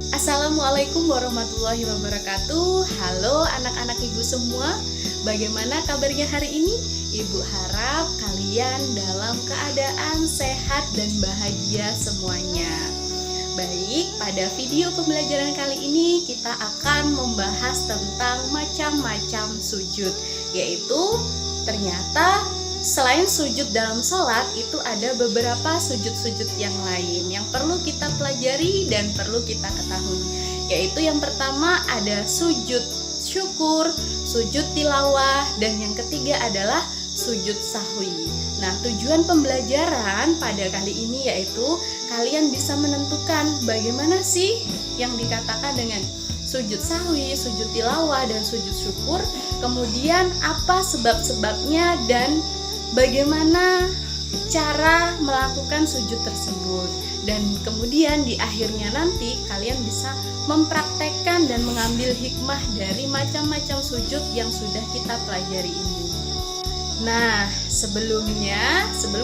Assalamualaikum warahmatullahi wabarakatuh. Halo anak-anak ibu semua, bagaimana kabarnya hari ini? Ibu harap kalian dalam keadaan sehat dan bahagia semuanya. Baik, pada video pembelajaran kali ini kita akan membahas tentang macam-macam sujud, yaitu ternyata selain sujud dalam sholat, itu ada beberapa sujud-sujud yang lain yang perlu kita pelajari dan perlu kita ketahui. Yaitu yang pertama ada sujud syukur, sujud tilawah, dan yang ketiga adalah sujud sahwi. Nah, tujuan pembelajaran pada kali ini yaitu kalian bisa menentukan bagaimana sih yang dikatakan dengan sujud sahwi, sujud tilawah, dan sujud syukur. Kemudian apa sebab-sebabnya dan bagaimana cara melakukan sujud tersebut. Dan kemudian di akhirnya nanti kalian bisa mempraktekkan dan mengambil hikmah dari macam-macam sujud yang sudah kita pelajari ini. Nah, sebelum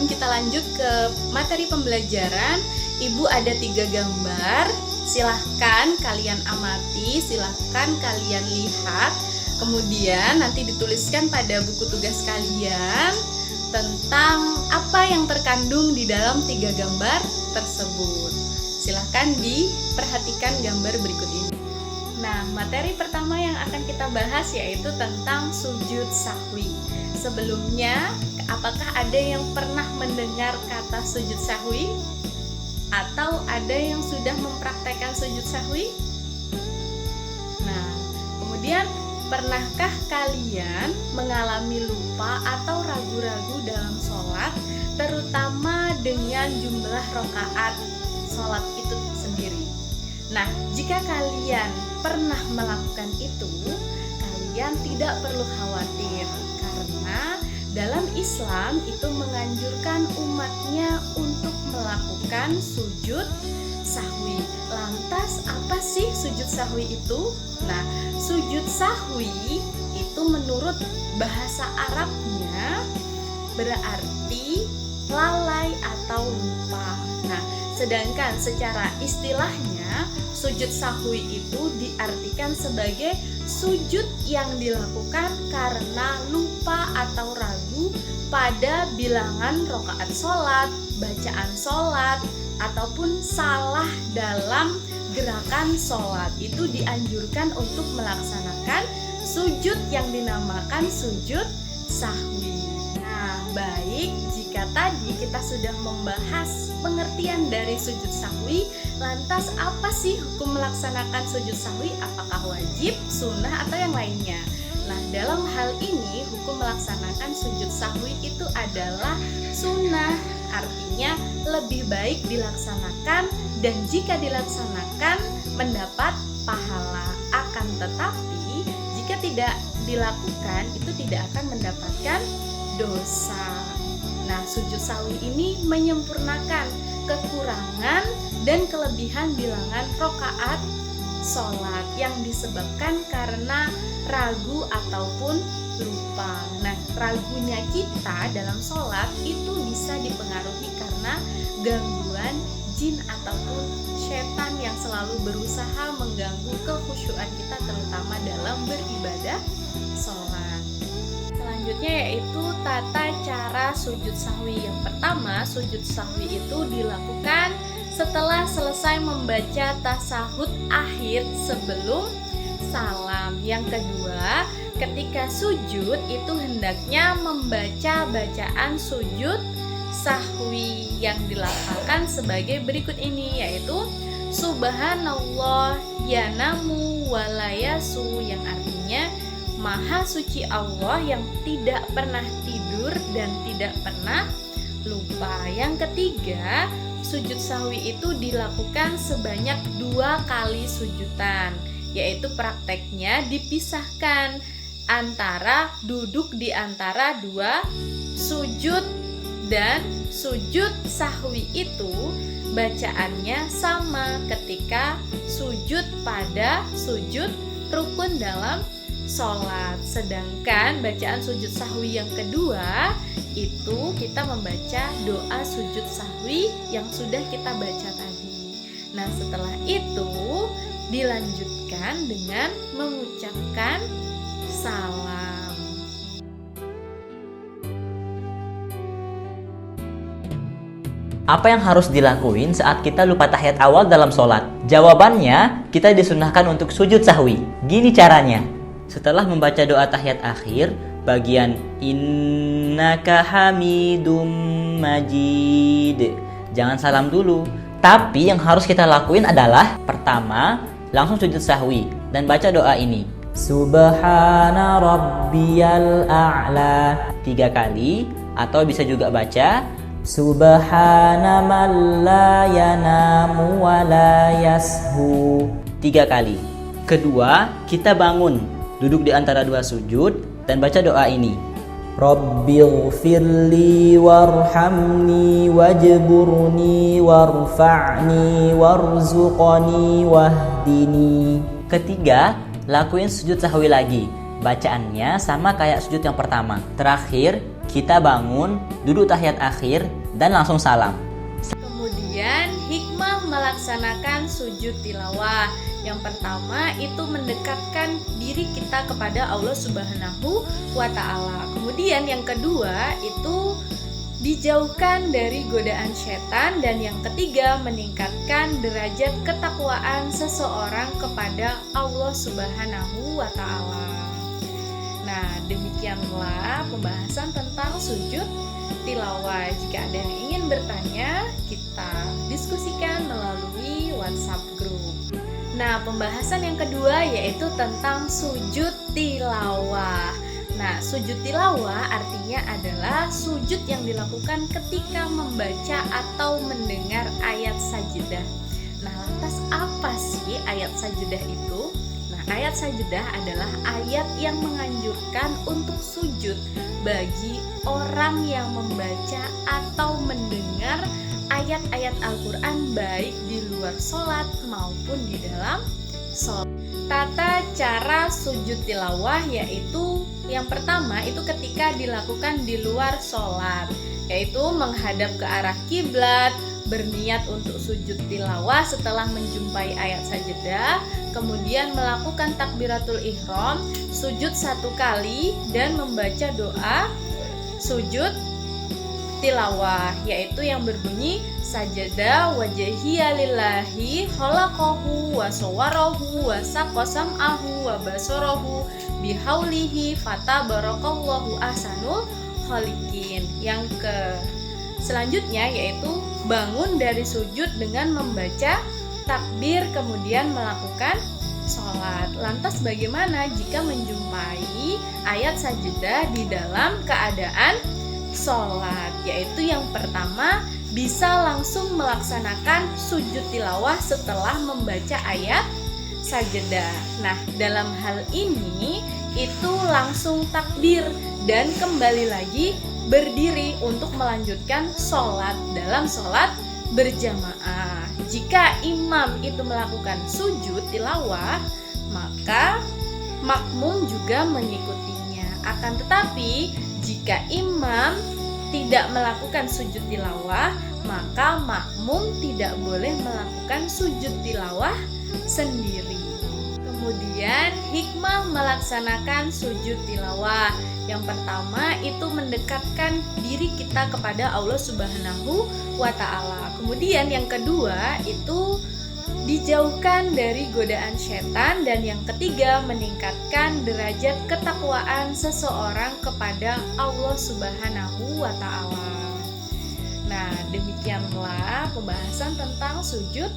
kita lanjut ke materi pembelajaran, Ibu ada 3 gambar. Silahkan kalian amati, silahkan kalian lihat. Kemudian nanti dituliskan pada buku tugas kalian tentang apa yang terkandung di dalam 3 gambar tersebut. Silahkan diperhatikan gambar berikut ini. Nah, materi pertama yang akan kita bahas yaitu tentang sujud sahwi. Sebelumnya, apakah ada yang pernah mendengar kata sujud sahwi? Atau ada yang sudah mempraktekkan sujud sahwi? Nah, kemudian pernahkah kalian mengalami lupa atau ragu-ragu dalam sholat, terutama dengan jumlah rakaat sholat itu sendiri? Nah, jika kalian pernah melakukan itu, kalian tidak perlu khawatir, karena dalam Islam itu menganjurkan umatnya untuk melakukan sujud sahwi. Lantas apa sih sujud sahwi itu? Nah, sujud sahwi itu menurut bahasa Arabnya berarti lalai atau lupa. Nah, sedangkan secara istilahnya sujud sahwi itu diartikan sebagai sujud yang dilakukan karena lupa atau ragu pada bilangan rakaat sholat, bacaan sholat, ataupun salah dalam gerakan sholat. Itu dianjurkan untuk melaksanakan sujud yang dinamakan sujud sahwi. Nah, baik, jika tadi kita sudah membahas pengertian dari sujud sahwi, lantas apa sih hukum melaksanakan sujud sahwi? Apakah wajib, sunnah, atau yang lainnya? Nah, dalam hal ini hukum melaksanakan sujud sahwi itu adalah sunnah, artinya lebih baik dilaksanakan dan jika dilaksanakan mendapat pahala. Akan tetapi jika tidak dilakukan itu tidak akan mendapatkan dosa. Nah, sujud sahwi ini menyempurnakan kekurangan dan kelebihan bilangan rakaat sholat yang disebabkan karena ragu ataupun lupa. Nah, ragunya kita dalam sholat itu bisa dipengaruhi karena gangguan jin ataupun setan yang selalu berusaha mengganggu kekhusyuan kita, terutama dalam beribadah sholat. Selanjutnya yaitu tata cara sujud sahwi. Yang pertama, sujud sahwi itu dilakukan setelah selesai membaca tasahud akhir sebelum salam. Yang kedua, ketika sujud itu hendaknya membaca bacaan sujud sahwi yang dilafalkan sebagai berikut ini, yaitu Subhanallah yanamu walayasu, yang artinya Maha suci Allah yang tidak pernah tidur dan tidak pernah lupa. Yang ketiga, sujud sahwi itu dilakukan sebanyak 2 kali sujudan, yaitu prakteknya dipisahkan antara duduk di antara 2 sujud, dan sujud sahwi itu bacaannya sama ketika sujud pada sujud rukun dalam sholat. Sedangkan bacaan sujud sahwi yang kedua itu kita membaca doa sujud sahwi yang sudah kita baca tadi. Nah, setelah itu Dilanjutkan dengan mengucapkan salam. Apa yang harus dilakuin saat kita lupa tahiyat awal dalam sholat? Jawabannya, kita disunahkan untuk sujud sahwi. Gini caranya. Setelah membaca doa tahiyat akhir, bagian innaka hamidum majid, jangan salam dulu. Tapi yang harus kita lakuin adalah pertama, langsung sujud sahwi dan baca doa ini. Subhana rabbiyal a'la 3 kali, atau bisa juga baca Subhana man la yanamu wa la yashu 3 kali. Kedua, kita bangun, duduk di antara 2 sujud dan baca doa ini. Rabbighfirli warhamni wajburni warfa'ni warzuqni wahdini. Ketiga, lakuin sujud sahwi lagi. Bacaannya sama kayak sujud yang pertama. Terakhir, kita bangun, duduk tahiyat akhir, dan langsung salam. Kemudian hikmah melaksanakan sujud tilawah. Yang pertama itu mendekatkan diri kita kepada Allah Subhanahu wa Ta'ala. Kemudian yang kedua itu dijauhkan dari godaan setan, dan yang ketiga meningkatkan derajat ketakwaan seseorang kepada Allah Subhanahu wa Ta'ala. Nah, demikianlah pembahasan tentang sujud tilawah. Jika ada yang ingin bertanya, kita diskusikan melalui WhatsApp group. Nah, pembahasan yang kedua yaitu tentang sujud tilawah. Nah, sujud tilawah artinya adalah sujud yang dilakukan ketika membaca atau mendengar ayat sajadah. Nah, lantas apa sih ayat sajadah itu? Ayat sajadah adalah ayat yang menganjurkan untuk sujud bagi orang yang membaca atau mendengar ayat-ayat Al-Quran baik di luar sholat maupun di dalam sholat. Tata cara sujud tilawah yaitu yang pertama itu ketika dilakukan di luar sholat, yaitu menghadap ke arah kiblat, berniat untuk sujud tilawah setelah menjumpai ayat sajadah, kemudian melakukan takbiratul ihram, sujud 1 kali dan membaca doa sujud tilawah, yaitu yang berbunyi sajada wajhiya lillahi khalaqahu wa sawwarahu wa saqasam'ahu wa basarahu bihaulihi fatabarakallahu ahsanul khaliqin. Yang selanjutnya yaitu bangun dari sujud dengan membaca takbir kemudian melakukan sholat. Lantas bagaimana jika menjumpai ayat sajadah di dalam keadaan sholat? Yaitu yang pertama bisa langsung melaksanakan sujud tilawah setelah membaca ayat sajadah. Nah, dalam hal ini itu langsung takbir dan kembali lagi berdiri untuk melanjutkan sholat dalam sholat berjamaah. Jika imam itu melakukan sujud tilawah, maka makmum juga mengikutinya. Akan tetapi jika imam tidak melakukan sujud tilawah, maka makmum tidak boleh melakukan sujud tilawah sendiri. Kemudian hikmah melaksanakan sujud tilawah. Yang pertama itu mendekatkan diri kita kepada Allah Subhanahu wa Ta'ala. Kemudian yang kedua itu dijauhkan dari godaan setan, dan yang ketiga meningkatkan derajat ketakwaan seseorang kepada Allah Subhanahu wa Ta'ala. Nah, demikianlah pembahasan tentang sujud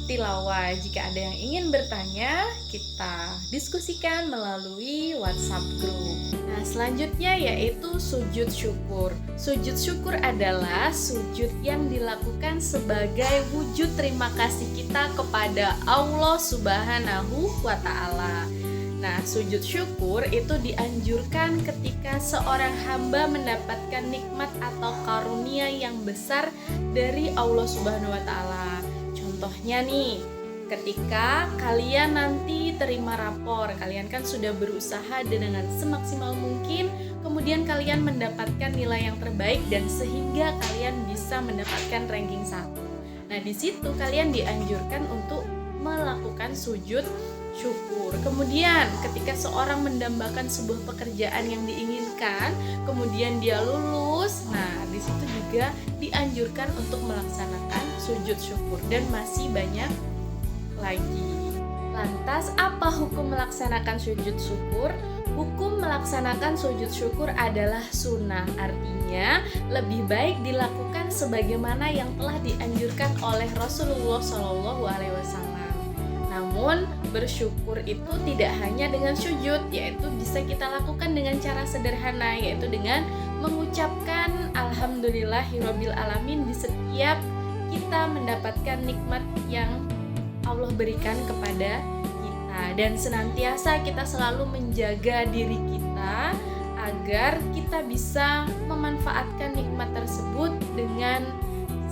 tilawah. Jika ada yang ingin bertanya, kita diskusikan melalui WhatsApp group. Nah, selanjutnya yaitu sujud syukur. Sujud syukur adalah sujud yang dilakukan sebagai wujud terima kasih kita kepada Allah Subhanahu wa Ta'ala. Nah, sujud syukur itu dianjurkan ketika seorang hamba mendapatkan nikmat atau karunia yang besar dari Allah Subhanahu wa Ta'ala. Contohnya nih, ketika kalian nanti terima rapor, kalian kan sudah berusaha dengan semaksimal mungkin, kemudian kalian mendapatkan nilai yang terbaik dan sehingga kalian bisa mendapatkan ranking 1. Nah, di situ kalian dianjurkan untuk melakukan sujud syukur. Kemudian ketika seorang mendambakan sebuah pekerjaan yang diinginkan, kemudian dia lulus, nah di situ juga dianjurkan untuk melaksanakan sujud syukur dan masih banyak lagi. Lantas apa hukum melaksanakan sujud syukur? Hukum melaksanakan sujud syukur adalah sunnah, artinya lebih baik dilakukan sebagaimana yang telah dianjurkan oleh Rasulullah SAW. Namun bersyukur itu tidak hanya dengan sujud, yaitu bisa kita lakukan dengan cara sederhana, yaitu dengan mengucapkan Alhamdulillahirabbil alamin di setiap kita mendapatkan nikmat yang Allah berikan kepada kita, dan senantiasa kita selalu menjaga diri kita agar kita bisa memanfaatkan nikmat tersebut dengan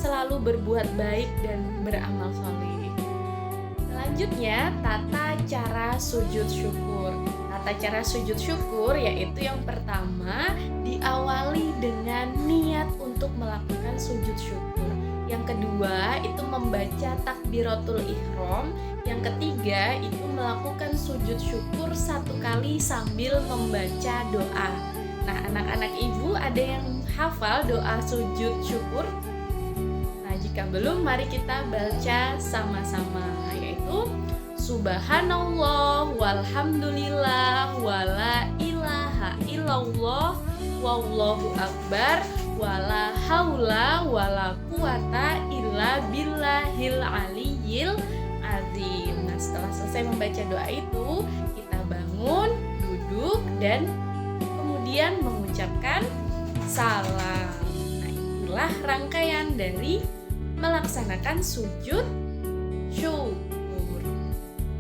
selalu berbuat baik dan beramal soleh. Selanjutnya, tata cara sujud syukur. Tata cara sujud syukur yaitu yang pertama, diawali dengan niat untuk melakukan sujud syukur. Yang kedua, itu membaca takbiratul ihram. Yang ketiga, itu melakukan sujud syukur 1 kali sambil membaca doa. Nah, anak-anak ibu ada yang hafal doa sujud syukur? Nah, jika belum, mari kita baca sama-sama, yaitu Subhanallah walhamdulillah wala ilaha illallah wallahu akbar wala haula wala quwata illa billahil aliyyil azim. Nah, setelah selesai membaca doa itu, kita bangun, duduk, dan kemudian mengucapkan salam. Nah, itulah rangkaian dari melaksanakan sujud syukur.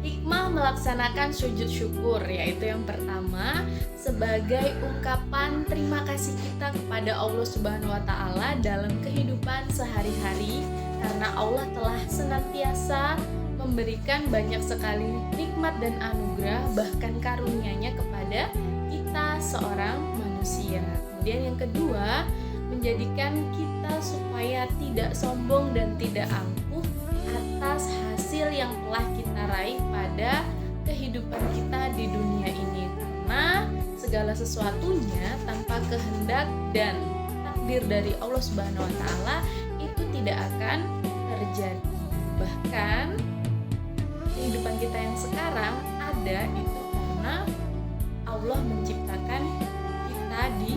Hikmah melaksanakan sujud syukur yaitu yang pertama, sebagai ungkapan terima kasih kita kepada Allah Subhanahu wa taala dalam kehidupan sehari-hari, karena Allah telah senantiasa memberikan banyak sekali nikmat dan anugerah, bahkan karunia-Nya kepada kita seorang manusia. Kemudian yang kedua, menjadikan kita supaya tidak sombong dan tidak angkuh atas hasil yang telah kita raih pada kehidupan kita di dunia ini, karena segala sesuatunya tanpa kehendak dan takdir dari Allah Subhanahu wa taala itu tidak akan terjadi. Bahkan kehidupan kita yang sekarang ada itu karena Allah menciptakan kita di